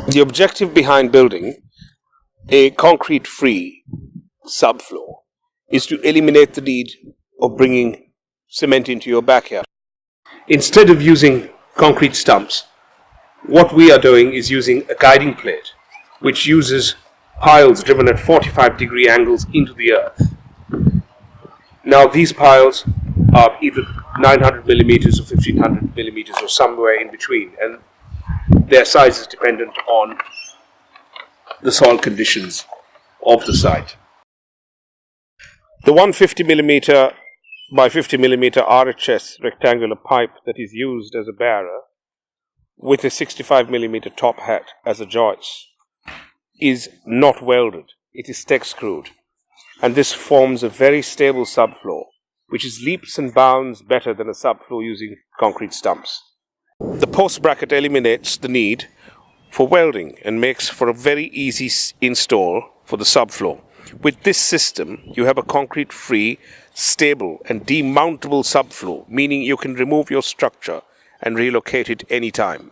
The objective behind building a concrete-free subfloor is to eliminate the need of bringing cement into your backyard. Instead of using concrete stumps, what we are doing is using a guiding plate which uses piles driven at 45-degree angles into the earth. Now these piles are either 900 millimeters or 1500 millimeters or somewhere in between, and their size is dependent on the soil conditions of the site. The 150 millimeter by 50 millimeter RHS rectangular pipe that is used as a bearer with a 65 millimeter top hat as a joist is not welded, it is stech screwed, and this forms a very stable subfloor which is leaps and bounds better than a subfloor using concrete stumps. The post bracket eliminates the need for welding and makes for a very easy install for the subfloor. With this system, you have a concrete-free, stable and demountable subfloor, meaning you can remove your structure and relocate it anytime.